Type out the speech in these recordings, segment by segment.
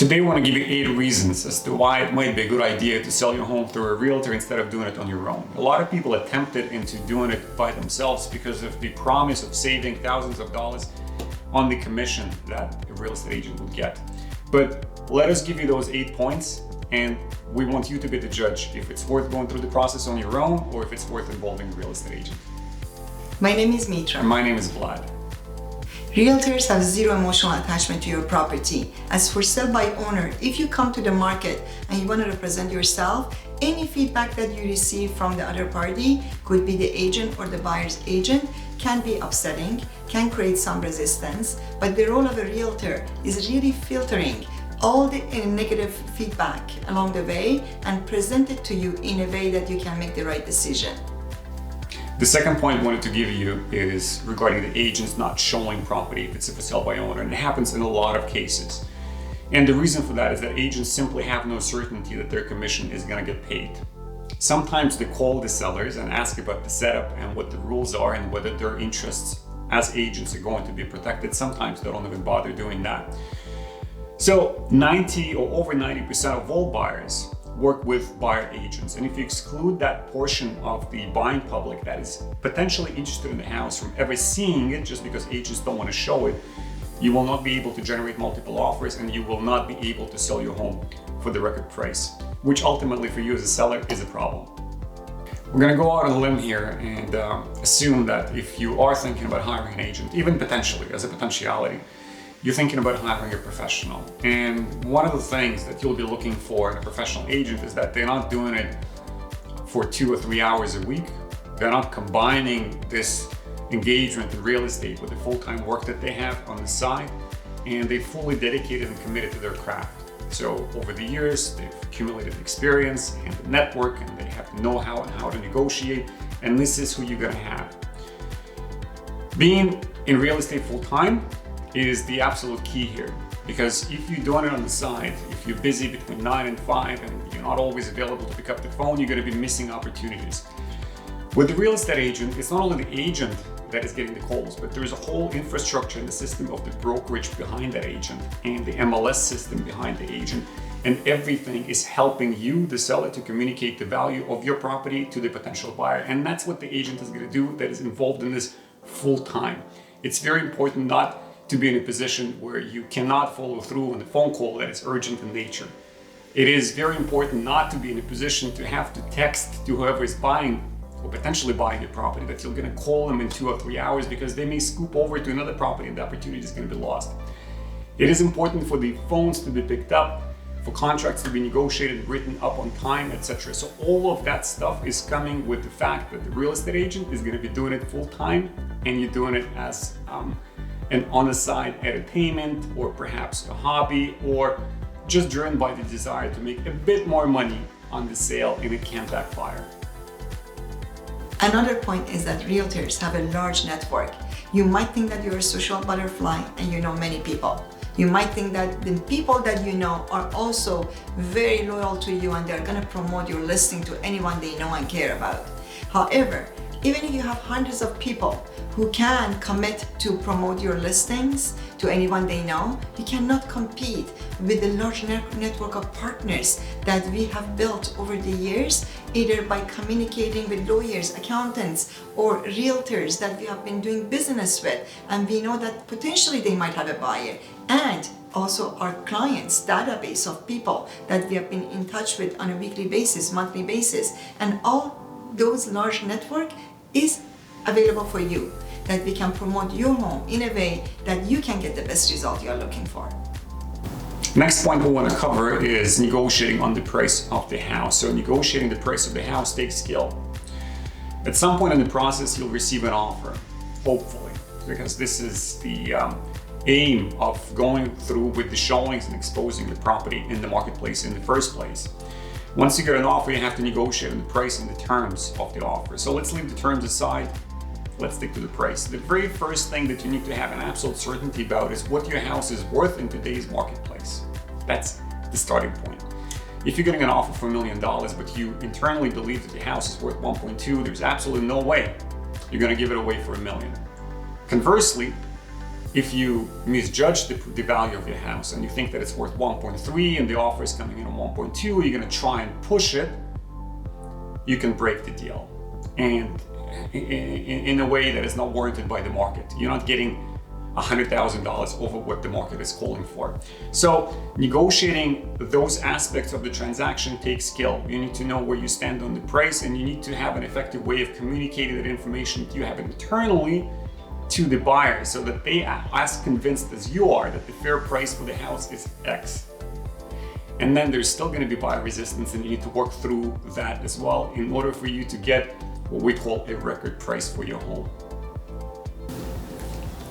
Today I want to give you 8 reasons as to why it might be a good idea to sell your home through a realtor instead of doing it on your own. A lot of people are tempted into doing it by themselves because of the promise of saving thousands of dollars on the commission that a real estate agent would get. But let us give you those 8 points, and we want you to be the judge if it's worth going through the process on your own or if it's worth involving a real estate agent. My name is Mitra. And my name is Vlad. Realtors have zero emotional attachment to your property. As for sell by owner, if you come to the market and you want to represent yourself, any feedback that you receive from the other party, could be the agent or the buyer's agent, can be upsetting, can create some resistance, but the role of a realtor is really filtering all the negative feedback along the way and present it to you in a way that you can make the right decision. The second point I wanted to give you is regarding the agents not showing property if it's a for sale by owner, and it happens in a lot of cases. And the reason for that is that agents simply have no certainty that their commission is going to get paid. Sometimes they call the sellers and ask about the setup and what the rules are and whether their interests as agents are going to be protected. Sometimes they don't even bother doing that. So 90 or over 90% of all buyers work with buyer agents, and if you exclude that portion of the buying public that is potentially interested in the house from ever seeing it just because agents don't want to show it, you will not be able to generate multiple offers and you will not be able to sell your home for the record price, which ultimately for you as a seller is a problem. We're going to go out on a limb here and assume that if you are thinking about hiring an agent, even potentially as a potentiality, you're thinking about hiring a professional. And one of the things that you'll be looking for in a professional agent is that they're not doing it for 2 or 3 hours a week. They're not combining this engagement in real estate with the full-time work that they have on the side, and they fully dedicated and committed to their craft. So over the years, they've accumulated experience and the network, and they have know-how and how to negotiate, and this is who you're gonna have. Being in real estate full-time is the absolute key here, because if you're doing it on the side, if you're busy between 9 and 5 and you're not always available to pick up the phone, you're going to be missing opportunities. With the real estate agent, it's not only the agent that is getting the calls, but there's a whole infrastructure and the system of the brokerage behind that agent and the MLS system behind the agent, and everything is helping you, the seller, to communicate the value of your property to the potential buyer. And that's what the agent is going to do that is involved in this full time. It's very important not to be in a position where you cannot follow through on a phone call that is urgent in nature. It is very important not to be in a position to have to text to whoever is buying or potentially buying your property that you're going to call them in 2 or 3 hours because they may scoop over to another property and the opportunity is going to be lost. It is important for the phones to be picked up, for contracts to be negotiated, written up on time, etc. So all of that stuff is coming with the fact that the real estate agent is going to be doing it full time and you're doing it as an on-the-side entertainment or perhaps a hobby, or just driven by the desire to make a bit more money on the sale, and it can backfire. Another point is that realtors have a large network. You might think that you're a social butterfly and you know many people. You might think that the people that you know are also very loyal to you and they're going to promote your listing to anyone they know and care about. However, even if you have hundreds of people who can commit to promote your listings to anyone they know, you cannot compete with the large network of partners that we have built over the years, either by communicating with lawyers, accountants, or realtors that we have been doing business with, and we know that potentially they might have a buyer, and also our clients' database of people that we have been in touch with on a weekly basis, monthly basis, and all those large network is available for you, that we can promote your home in a way that you can get the best result you're looking for. Next point we want to cover is negotiating on the price of the house. So negotiating the price of the house takes skill. At some point in the process, you'll receive an offer, hopefully, because this is the aim of going through with the showings and exposing the property in the marketplace in the first place. Once you get an offer, you have to negotiate on the price and the terms of the offer. So let's leave the terms aside. Let's stick to the price. The very first thing that you need to have an absolute certainty about is what your house is worth in today's marketplace. That's the starting point. If you're getting an offer for $1 million, but you internally believe that the house is worth 1.2, there's absolutely no way you're going to give it away for $1 million. Conversely, If you misjudge the value of your house and you think that it's worth 1.3 and the offer is coming in at 1.2, you're going to try and push it, you can break the deal. And in a way that is not warranted by the market. You're not getting $100,000 over what the market is calling for. So negotiating those aspects of the transaction takes skill. You need to know where you stand on the price, and you need to have an effective way of communicating that information that you have internally to the buyer so that they are as convinced as you are that the fair price for the house is X. And then there's still going to be buyer resistance, and you need to work through that as well in order for you to get what we call a record price for your home.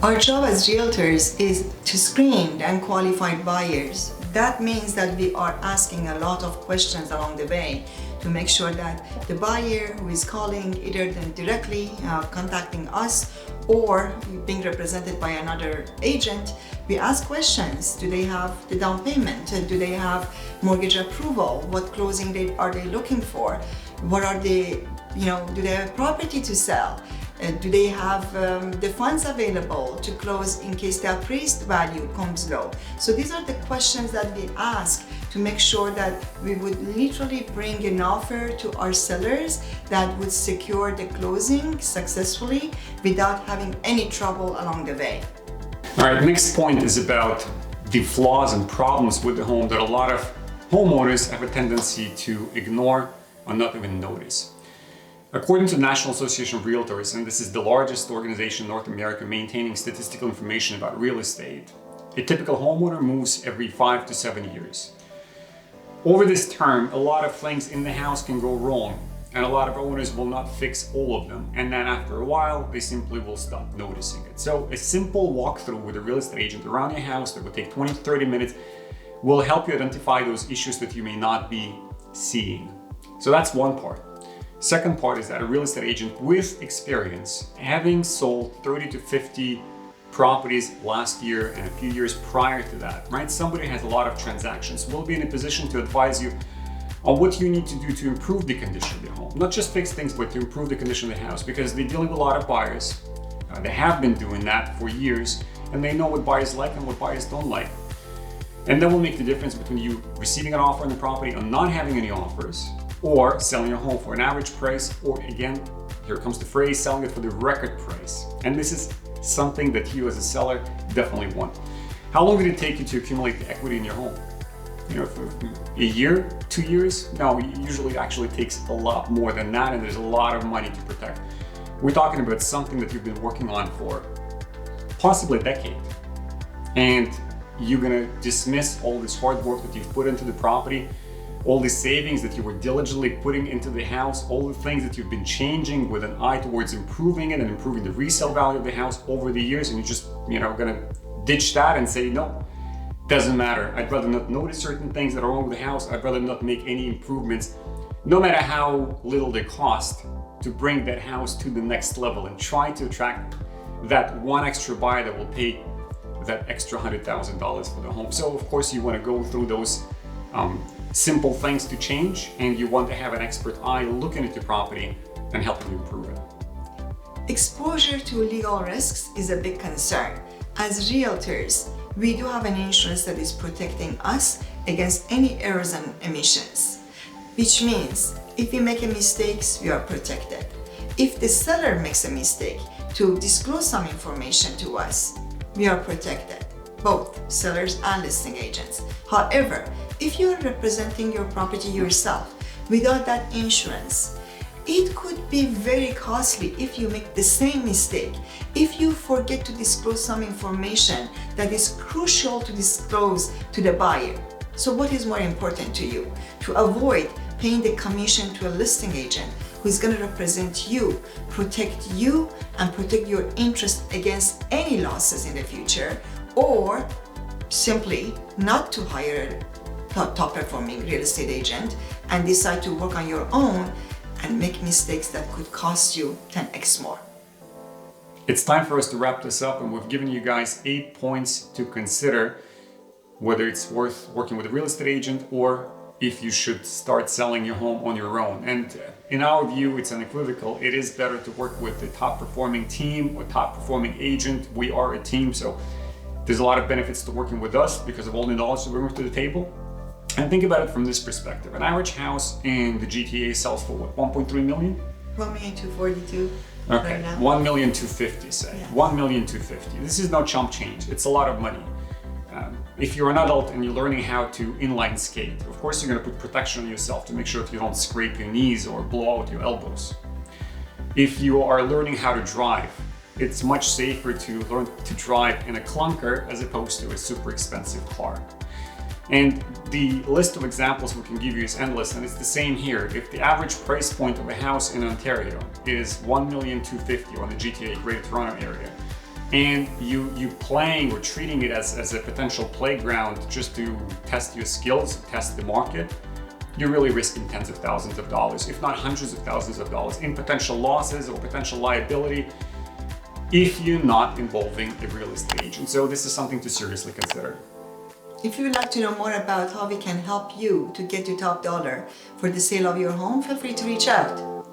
Our job as realtors is to screen the unqualified buyers. That means that we are asking a lot of questions along the way to make sure that the buyer who is calling, either them directly contacting us or being represented by another agent, we ask questions. Do they have the down payment? Do they have mortgage approval? What closing are they looking for? What are they, do they have property to sell? Do they have the funds available to close in case the appraised value comes low? So these are the questions that we ask to make sure that we would literally bring an offer to our sellers that would secure the closing successfully without having any trouble along the way. All right, next point is about the flaws and problems with the home that a lot of homeowners have a tendency to ignore or not even notice. According to the National Association of Realtors, and this is the largest organization in North America maintaining statistical information about real estate, a typical homeowner moves every 5 to 7 years. Over this term, a lot of things in the house can go wrong, and a lot of owners will not fix all of them, and then after a while, they simply will stop noticing it. So a simple walkthrough with a real estate agent around your house that would take 20 to 30 minutes will help you identify those issues that you may not be seeing. So that's one part. Second part is that a real estate agent with experience, having sold 30 to 50 properties last year and a few years prior to that, right? Somebody has a lot of transactions, will be in a position to advise you on what you need to do to improve the condition of your home. Not just fix things, but to improve the condition of the house, because they're dealing with a lot of buyers. They have been doing that for years, and they know what buyers like and what buyers don't like. And that will make the difference between you receiving an offer on the property or not having any offers, or selling your home for an average price, or again, here comes the phrase, selling it for the record price. And this is something that you as a seller definitely want. How long did it take you to accumulate the equity in your home? For a year, 2 years? No, usually it actually takes a lot more than that, and there's a lot of money to protect. We're talking about something that you've been working on for possibly a decade. And you're gonna dismiss all this hard work that you've put into the property, all the savings that you were diligently putting into the house, all the things that you've been changing with an eye towards improving it and improving the resale value of the house over the years, and you're just, gonna ditch that and say, no, doesn't matter. I'd rather not notice certain things that are wrong with the house. I'd rather not make any improvements, no matter how little they cost, to bring that house to the next level and try to attract that one extra buyer that will pay that extra $100,000 for the home. So of course you want to go through those simple things to change, and you want to have an expert eye looking at your property and helping you improve it. Exposure to legal risks is a big concern. As realtors, we do have an insurance that is protecting us against any errors and omissions, which means if we make a mistake, we are protected. If the seller makes a mistake to disclose some information to us, we are protected, both sellers and listing agents. However, if you are representing your property yourself without that insurance, it could be very costly if you make the same mistake, if you forget to disclose some information that is crucial to disclose to the buyer. So what is more important to you? To avoid paying the commission to a listing agent who is going to represent you, protect you, and protect your interest against any losses in the future, or simply not to hire a top performing real estate agent and decide to work on your own and make mistakes that could cost you 10x more. It's time for us to wrap this up, and we've given you guys 8 points to consider whether it's worth working with a real estate agent or if you should start selling your home on your own. And in our view, it's unequivocal. It is better to work with a top performing team or top performing agent. We are a team, so there's a lot of benefits to working with us because of all the knowledge that we bring to the table. And think about it from this perspective. An average house in the GTA sells for what, 1.3 million? 1,242,000 Okay, right now. 1,250,000 say. Yeah. 1,250,000. This is no chump change. It's a lot of money. If you're an adult and you're learning how to inline skate, of course you're going to put protection on yourself to make sure that you don't scrape your knees or blow out your elbows. If you are learning how to drive, it's much safer to learn to drive in a clunker as opposed to a super expensive car. And the list of examples we can give you is endless, and it's the same here. If the average price point of a house in Ontario is 1,250,000 on the GTA Greater Toronto area, and you playing or treating it as a potential playground just to test your skills, test the market, you're really risking tens of thousands of dollars, if not hundreds of thousands of dollars in potential losses or potential liability if you're not involving a real estate agent. So this is something to seriously consider. If you would like to know more about how we can help you to get your top dollar for the sale of your home, feel free to reach out.